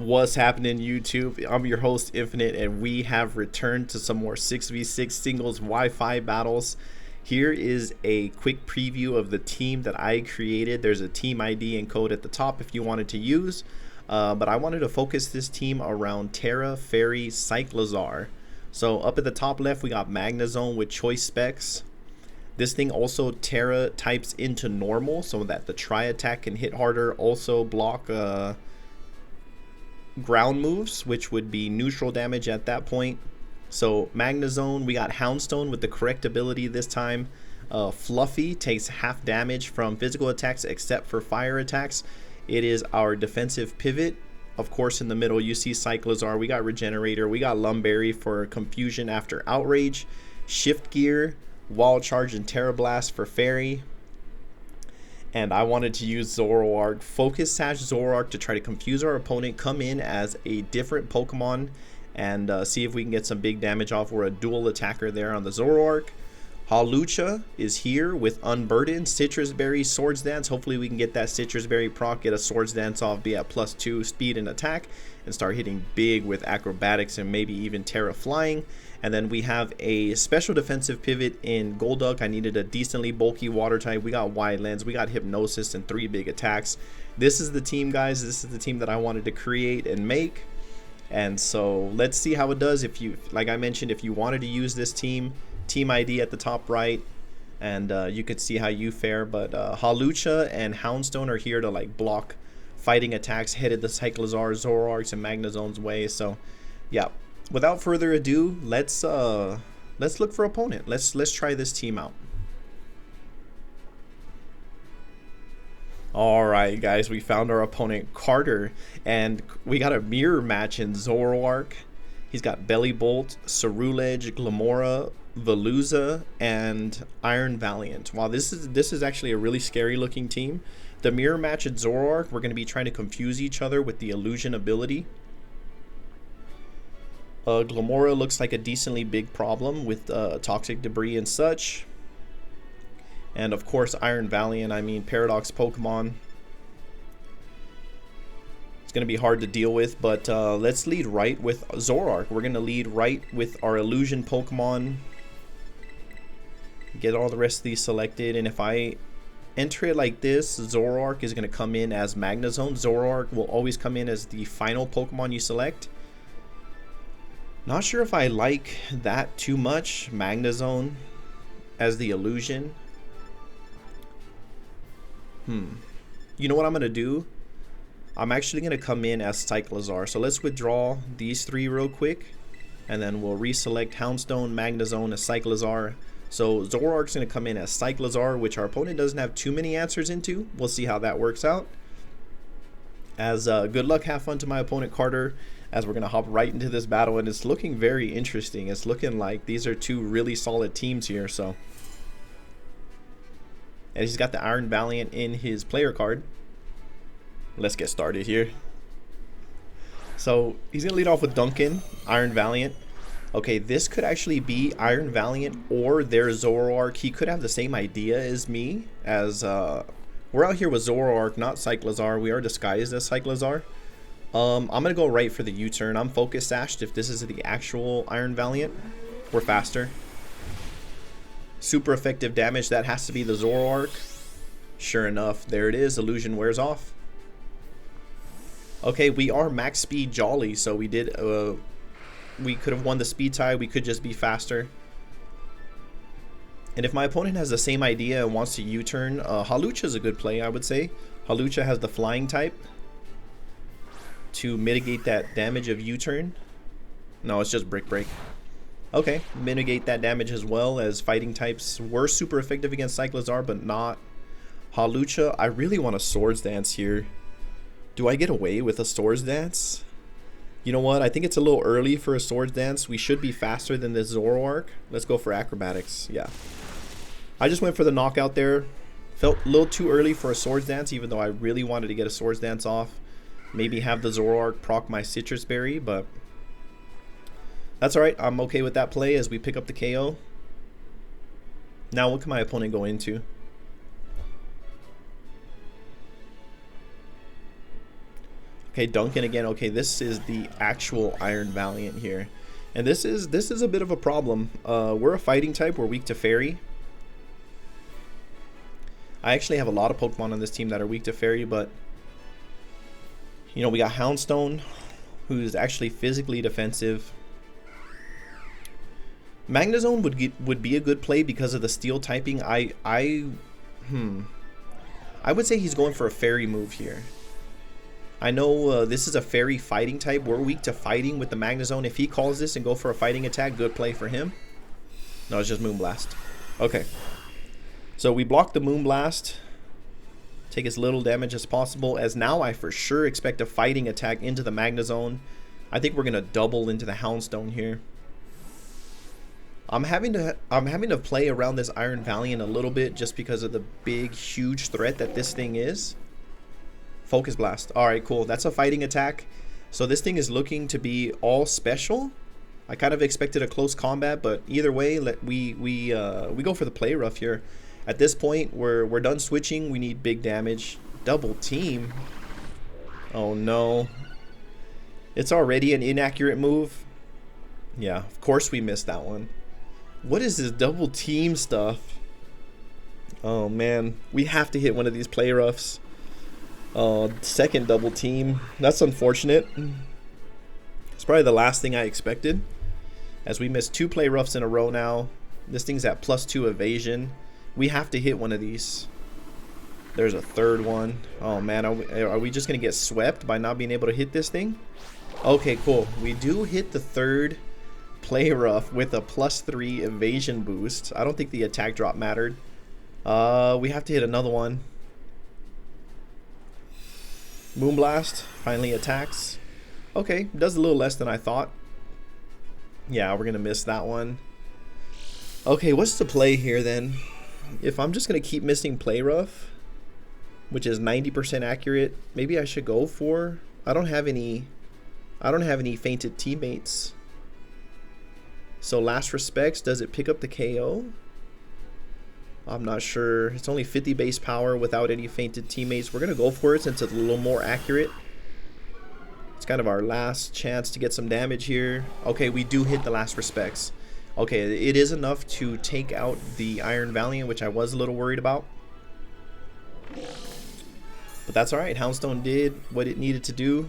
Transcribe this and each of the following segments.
What's happening, YouTube? I'm your host, Infinite, and we have returned to some more 6v6 singles Wi-Fi battles. Here is a quick preview of the team that I created. There's a team ID and code at the top if you wanted to use, but I wanted to focus this team around Terra, Fairy, Cyclozar. So up at the top left, we got Magnezone with choice specs. This thing also Terra types into normal so that the tri-attack can hit harder, also block ground moves, which would be neutral damage at that point. So Magnezone, we got Houndstone with the correct ability this time. Fluffy takes half damage from physical attacks except for fire attacks. It is our defensive pivot. Of course, in the middle you see Cyclozar, we got Regenerator, we got Lumberry for confusion after outrage, Shift Gear, Wall Charge, and Terra Blast for Fairy. And I wanted to use Zoroark, Focus Sash Zoroark, to try to confuse our opponent, come in as a different Pokemon, and see if we can get some big damage off. We're a dual attacker there on the Zoroark. Hawlucha is here with Unburdened, Citrus Berry, Swords Dance. Hopefully we can get that Citrus Berry proc, get a Swords Dance off, be at +2 speed and attack, and start hitting big with acrobatics and maybe even Terra Flying. And then we have a special defensive pivot in Golduck. I needed a decently bulky water type. We got Wide Lens, we got Hypnosis, and 3 big attacks. This is the team, guys. This is the team that I wanted to create and make. And so let's see how it does. If you, like I mentioned, if you wanted to use this team ID at the top right, and you could see how you fare. But Hawlucha and Houndstone are here to like block fighting attacks headed the Cyclozar, Zoroarks, and Magnezone's way. So yeah, without further ado, let's look for opponent. Let's try this team out. Alright guys, we found our opponent Carter, and we got a mirror match in Zoroark. He's got Bellibolt, Cerulege, Glamora, Veluza, and Iron Valiant. Wow, this is actually a really scary looking team. The mirror match at Zoroark, we're going to be trying to confuse each other with the illusion ability. Glamora looks like a decently big problem with toxic debris and such. And of course Iron Valiant, I mean Paradox Pokemon. It's going to be hard to deal with, but let's lead right with Zoroark. We're going to lead right with our illusion Pokemon. Get all the rest of these selected, and if I enter it like this, Zoroark is going to come in as Magnezone. Zoroark will always come in as the final Pokemon you select. Not sure if I like that too much, Magnezone as the illusion. You know what I'm going to do? I'm actually going to come in as Cyclozar. So let's withdraw these 3 real quick, and then we'll reselect Houndstone, Magnezone as Cyclozar. So Zoroark's going to come in as Cyclozar, which our opponent doesn't have too many answers into. We'll see how that works out. As good luck, have fun to my opponent Carter, as we're going to hop right into this battle, and it's looking very interesting. It's looking like these are 2 really solid teams here. So, and he's got the Iron Valiant in his player card. Let's get started here. So he's going to lead off with Duncan, Iron Valiant. Okay, this could actually be Iron Valiant or their Zoroark. He could have the same idea as me, as we're out here with Zoroark, not Cyclozar. We are disguised as Cyclozar. I'm going to go right for the U-turn. I'm Focus Sashed. If this is the actual Iron Valiant, we're faster. Super effective damage. That has to be the Zoroark. Sure enough, there it is. Illusion wears off. Okay, we are max speed Jolly, so we did we could have won the speed tie. We could just be faster. And if my opponent has the same idea and wants to U-turn, Hawlucha is a good play, I would say. Hawlucha has the flying type to mitigate that damage of U-turn. No, it's just Brick Break. Okay, mitigate that damage as well, as fighting types were super effective against Cyclozar, but not Hawlucha. I really want a Swords Dance here. Do I get away with a Swords Dance? You know what? I think it's a little early for a Swords Dance. We should be faster than this Zoroark. Let's go for Acrobatics. Yeah. I just went for the knockout there. Felt a little too early for a Swords Dance, even though I really wanted to get a Swords Dance off. Maybe have the Zoroark proc my Citrus Berry, but that's alright. I'm okay with that play as we pick up the KO. Now what can my opponent go into? Okay, Duncan again. Okay, this is the actual Iron Valiant here. And this is a bit of a problem. We're a fighting type. We're weak to fairy. I actually have a lot of Pokemon on this team that are weak to fairy, but you know, we got Houndstone, who's actually physically defensive. Magnezone would be a good play because of the steel typing. I would say he's going for a fairy move here. I know this is a fairy fighting type. We're weak to fighting with the Magnezone. If he calls this and go for a fighting attack, good play for him. No, it's just Moonblast. Okay. So we block the Moonblast. Take as little damage as possible, as now I for sure expect a fighting attack into the Magnezone. I think we're going to double into the Houndstone here. I'm having to play around this Iron Valiant a little bit just because of the big, huge threat that this thing is. Focus Blast. Alright, cool. That's a fighting attack. So this thing is looking to be all special. I kind of expected a close combat, but either way, we go for the play rough here. At this point, we're done switching. We need big damage. Double team. Oh no. It's already an inaccurate move. Yeah, of course we missed that one. What is this double team stuff? Oh man, we have to hit one of these play roughs. Second double team. That's unfortunate. It's probably the last thing I expected, as we missed 2 play roughs in a row now. This thing's at +2 evasion. We have to hit one of these. There's a third one. Oh man, are we just gonna get swept by not being able to hit this thing? Okay, cool. We do hit the third play rough with a +3 evasion boost. I don't think the attack drop mattered. We have to hit another one. Moonblast finally attacks. Okay, does a little less than I thought. Yeah, we're gonna miss that one. Okay, what's the play here then? If I'm just gonna keep missing play rough, which is 90% accurate, maybe I should go for, I don't have any fainted teammates. So last respects, does it pick up the KO? I'm not sure. It's only 50 base power without any fainted teammates. We're gonna go for it since it's a little more accurate. It's kind of our last chance to get some damage here. Okay, we do hit the last respects. Okay, it is enough to take out the Iron Valiant, which I was a little worried about. But that's alright. Houndstone did what it needed to do.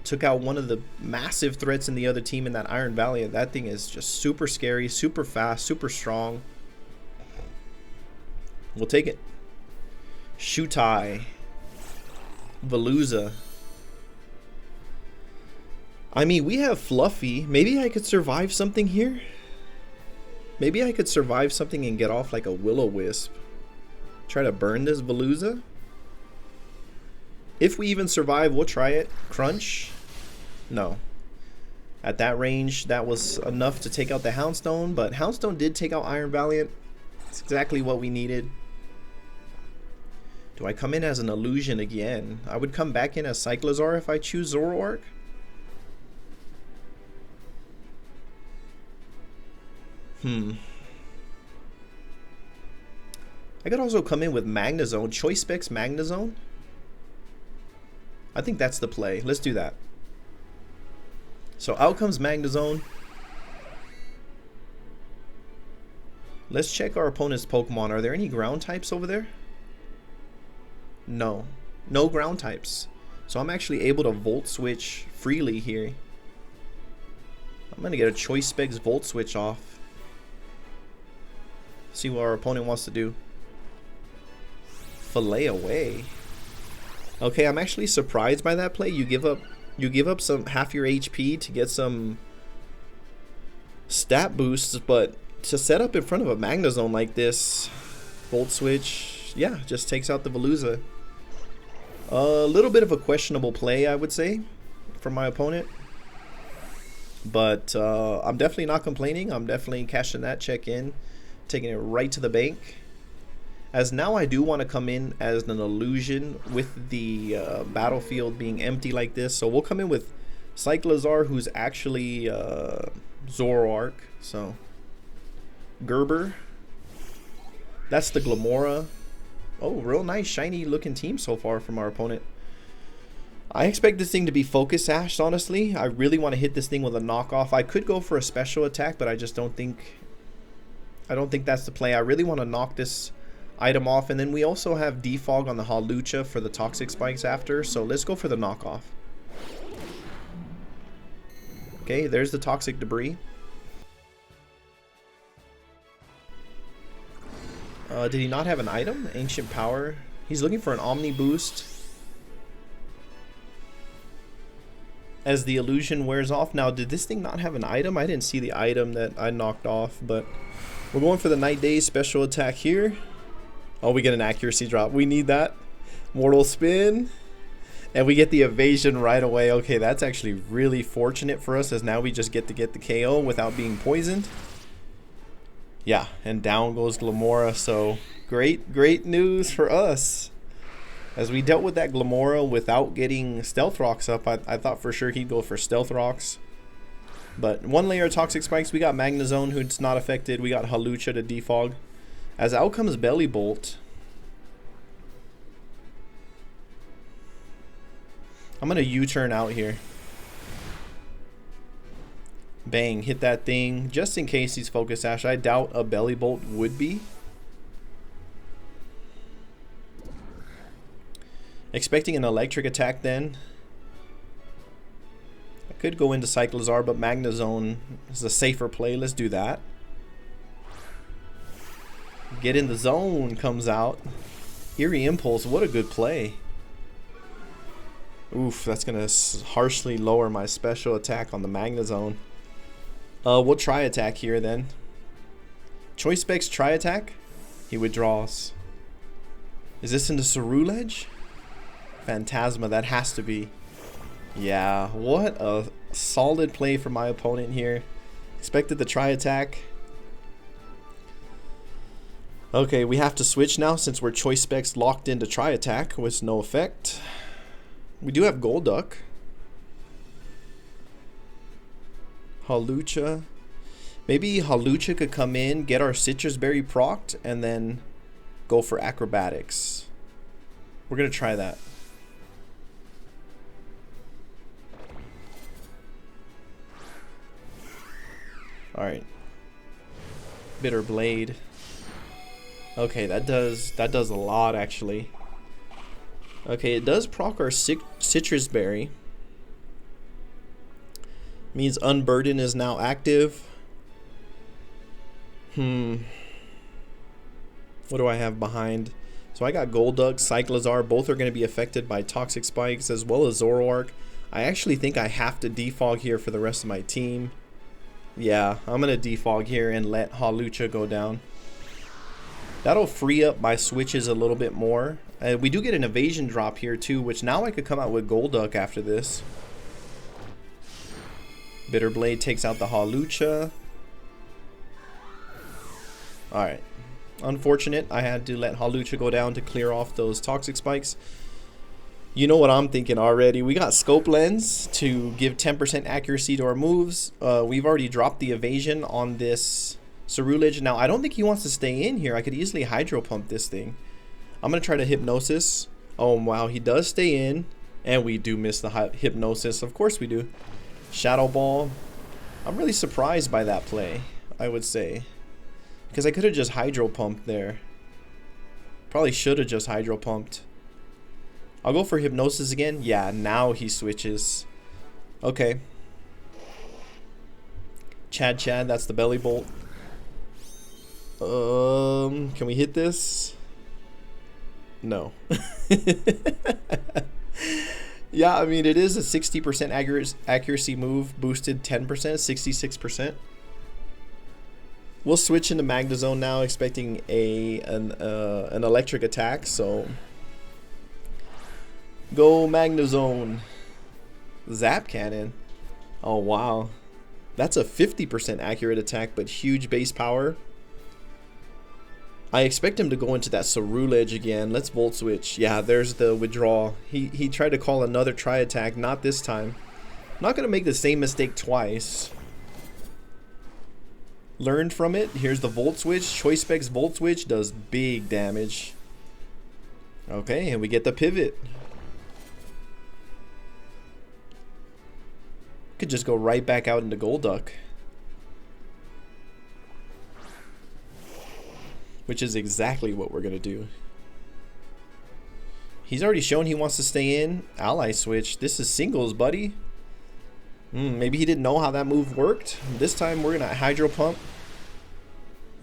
Took out one of the massive threats in the other team in that Iron Valiant. That thing is just super scary, super fast, super strong. We'll take it. Shutai. Veluza. I mean, we have Fluffy. Maybe I could survive something here. Maybe I could survive something and get off like a Will-O-Wisp. Try to burn this Veluza. If we even survive, we'll try it. Crunch. No. At that range, that was enough to take out the Houndstone, but Houndstone did take out Iron Valiant. It's exactly what we needed. Do I come in as an Illusion again? I would come back in as Cyclizar if I choose Zoroark. I could also come in with Magnezone. Choice Specs Magnezone. I think that's the play. Let's do that. So out comes Magnezone. Let's check our opponent's Pokemon. Are there any ground types over there? No. No ground types. So I'm actually able to Volt Switch freely here. I'm going to get a Choice Specs Volt Switch off. See what our opponent wants to do. Fillet away. Okay, I'm actually surprised by that play. You give up some half your HP to get some stat boosts, but to set up in front of a Magnezone like this, Volt Switch, yeah, just takes out the Veluza. A little bit of a questionable play, I would say, from my opponent. But I'm definitely not complaining. I'm definitely cashing that check in, taking it right to the bank. As now I do want to come in as an Illusion with the battlefield being empty like this. So we'll come in with Cyclizar, who's actually Zoroark. So Gerber. That's the Glamora. Oh, real nice shiny looking team so far from our opponent. I expect this thing to be focus sashed, honestly. I really want to hit this thing with a knockoff. I could go for a special attack, but I just don't think that's the play. I really want to knock this item off, and then we also have defog on the Hawlucha for the toxic spikes after, so let's go for the knockoff. Okay, there's the toxic debris. Did he not have an item? Ancient power. He's looking for an Omni boost as the illusion wears off. Now, did this thing not have an item? I didn't see the item that I knocked off, but we're going for the Night Day special attack here. Oh, we get an accuracy drop. We need that. Mortal spin. And we get the evasion right away. Okay, that's actually really fortunate for us, as now we just get to get the KO without being poisoned. Yeah, and down goes Glamora. So great news for us. As we dealt with that Glamora without getting Stealth Rocks up, I thought for sure he'd go for Stealth Rocks. But one layer of Toxic Spikes. We got Magnezone, who's not affected. We got Hawlucha to defog. As out comes Belly Bolt. I'm going to U-turn out here. Bang, hit that thing. Just in case he's Focus Sash. I doubt a Belly Bolt would be. Expecting an electric attack then. I could go into Cyclizar, but Magnezone is a safer play. Let's do that. Get in the zone comes out. Eerie Impulse, what a good play. Oof, that's going to harshly lower my special attack on the Magnezone. We'll try attack here then. Choice Specs try attack. He withdraws. Is this into Ceruledge? Phantasma, that has to be. Yeah, what a solid play for my opponent here. Expected the try attack. Okay, we have to switch now since we're Choice Specs locked into try attack with no effect. We do have Golduck. Hawlucha. Maybe Hawlucha could come in, get our Citrus Berry procced, and then go for Acrobatics. We're going to try that. Alright. Bitter Blade. Okay, that does a lot actually. Okay, it does proc our Citrus Berry. Means Unburden is now active. What do I have behind? So I got Golduck, Cyclizar. Both are going to be affected by Toxic Spikes, as well as Zoroark. I actually think I have to defog here for the rest of my team. Yeah, I'm going to defog here and let Hawlucha go down. That'll free up my switches a little bit more. We do get an evasion drop here too, which now I could come out with Golduck after this. Bitter Blade takes out the Hawlucha. Alright. Unfortunate. I had to let Hawlucha go down to clear off those Toxic Spikes. You know what I'm thinking already. We got Scope Lens to give 10% accuracy to our moves. We've already dropped the evasion on this Ceruledge. Now, I don't think he wants to stay in here. I could easily Hydro Pump this thing. I'm going to try to Hypnosis. Oh, wow. He does stay in. And we do miss the Hypnosis. Of course we do. Shadow Ball. I'm really surprised by that play, I would say. Because I could have just Hydro Pumped there. Probably should have just Hydro Pumped. I'll go for Hypnosis again. Yeah, now he switches. Okay. Chad, that's the Belly Bolt. Can we hit this? No. Yeah, I mean, it is a 60% accuracy move, boosted 10%, 66%. We'll switch into Magnezone now, expecting an electric attack, so go Magnezone. Zap Cannon. Oh, wow. That's a 50% accurate attack, but huge base power. I expect him to go into that Ceruledge again. Let's Volt Switch. Yeah, there's the withdrawal. He tried to call another try attack. Not this time. I'm not going to make the same mistake twice. Learned from it. Here's the Volt Switch. Choice Specs Volt Switch does big damage. Okay, and we get the pivot. Could just go right back out into Golduck, which is exactly what we're gonna do. He's already shown he wants to stay in. Ally switch. This is singles, buddy. Maybe he didn't know how that move worked. This time we're gonna Hydro Pump.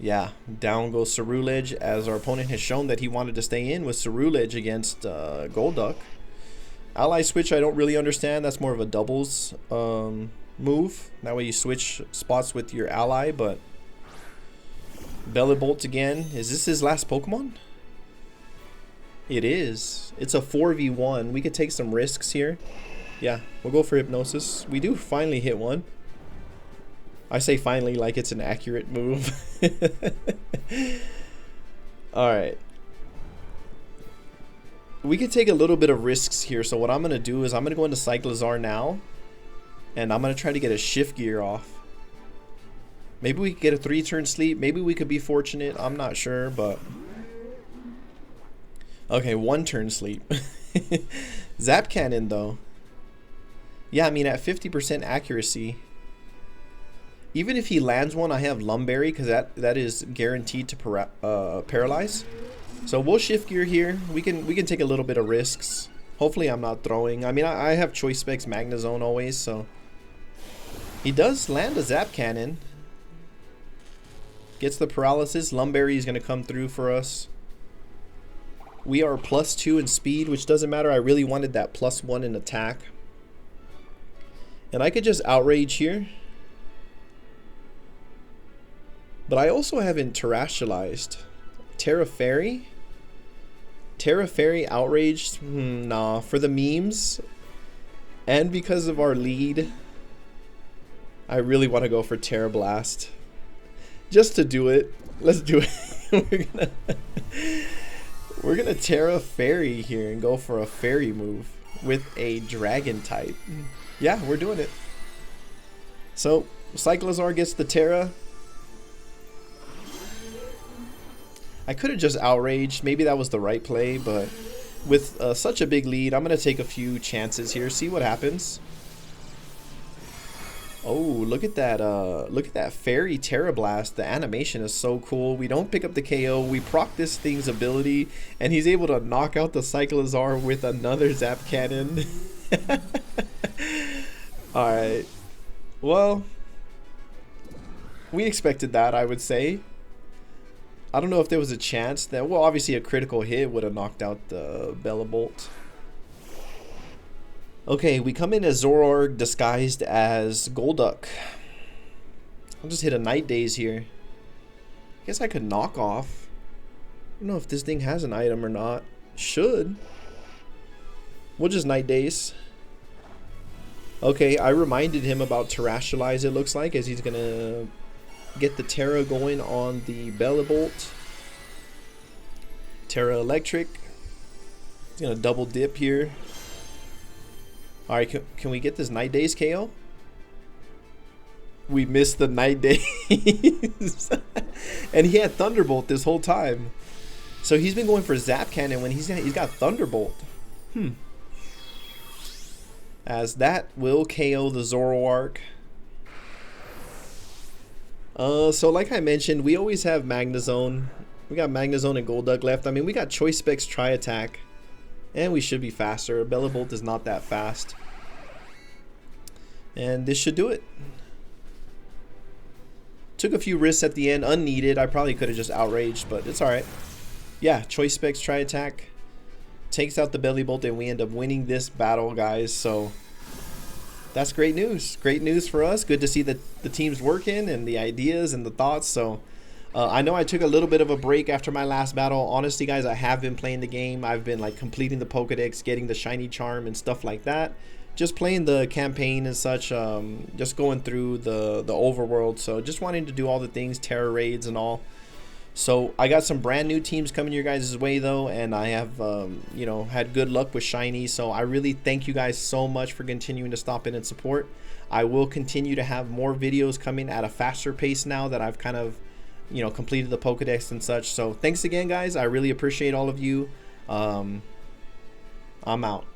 Yeah, down goes Ceruledge, as our opponent has shown that he wanted to stay in with Ceruledge against Golduck. Ally switch, I don't really understand. That's more of a doubles move. That way you switch spots with your ally, but Bellibolt again. Is this his last Pokemon? It is. It's a 4v1. We could take some risks here. Yeah, we'll go for Hypnosis. We do finally hit one. I say finally like it's an accurate move. Alright. We could take a little bit of risks here. So what I'm going to do is I'm going to go into Cyclizar now. And I'm going to try to get a Shift Gear off. Maybe we could get a 3-turn sleep. Maybe we could be fortunate. I'm not sure, but... Okay, 1-turn sleep. Zap Cannon, though. Yeah, I mean, at 50% accuracy... Even if he lands one, I have Lumberry, because that is guaranteed to paralyze. So we'll Shift Gear here. We can take a little bit of risks. Hopefully I'm not throwing. I mean, I have Choice Specs Magnezone always, so... He does land a Zap Cannon. Gets the paralysis. Lumberry is going to come through for us. We are +2 in speed, which doesn't matter. I really wanted that +1 in attack. And I could just Outrage here. But I also haven't terrestrialized. Terra Fairy? Terra Fairy outraged? Nah, for the memes and because of our lead, I really want to go for Terra Blast. Just to do it. Let's do it. We're gonna Terra Fairy here and go for a Fairy move with a Dragon type. Yeah, we're doing it. So Cyclizar gets the Terra. I could have just outraged. Maybe that was the right play, but with such a big lead, I'm going to take a few chances here. See what happens. Oh, look at that. Look at that Fairy Terra Blast. The animation is so cool. We don't pick up the KO. We proc this thing's ability, and he's able to knock out the Cyclizar with another Zap Cannon. Alright. Well, we expected that, I would say. I don't know if there was a chance that, well, obviously a critical hit would have knocked out the Bellibolt. Okay, we come in as Zoroark disguised as Golduck. I'll just hit a Night Daze here. I guess I could knock off. I don't know if this thing has an item or not. Should. We'll just Night Daze. Okay, I reminded him about Terrestrialize, it looks like, as he's gonna get the Terra going on the Bellibolt. Terra Electric. He's gonna double dip here. Alright, can we get this Night Daze KO? We missed the Night Daze. And he had Thunderbolt this whole time. So he's been going for Zap Cannon when he's got Thunderbolt. As that will KO the Zoroark. So like I mentioned, we always have Magnezone. We got Magnezone and Golduck left. I mean, we got Choice Specs Tri-Attack. And we should be faster. Bellibolt is not that fast. And this should do it. Took a few risks at the end, unneeded. I probably could have just outraged, but it's alright. Yeah, Choice Specs Tri-Attack. Takes out the Bellibolt, and we end up winning this battle, guys. So that's great news. Great news for us. Good to see that the team's working and the ideas and the thoughts. So I know I took a little bit of a break after my last battle. Honestly, guys, I have been playing the game. I've been like completing the Pokedex, getting the shiny charm and stuff like that. Just playing the campaign and such. Just going through the overworld. So just wanting to do all the things, terror raids and all. So I got some brand new teams coming your guys' way though, and I have you know, had good luck with shiny. So I really thank you guys so much for continuing to stop in and support. I will continue to have more videos coming at a faster pace now that I've kind of, you know, completed the Pokedex and such. So thanks again, guys. I really appreciate all of you. I'm out.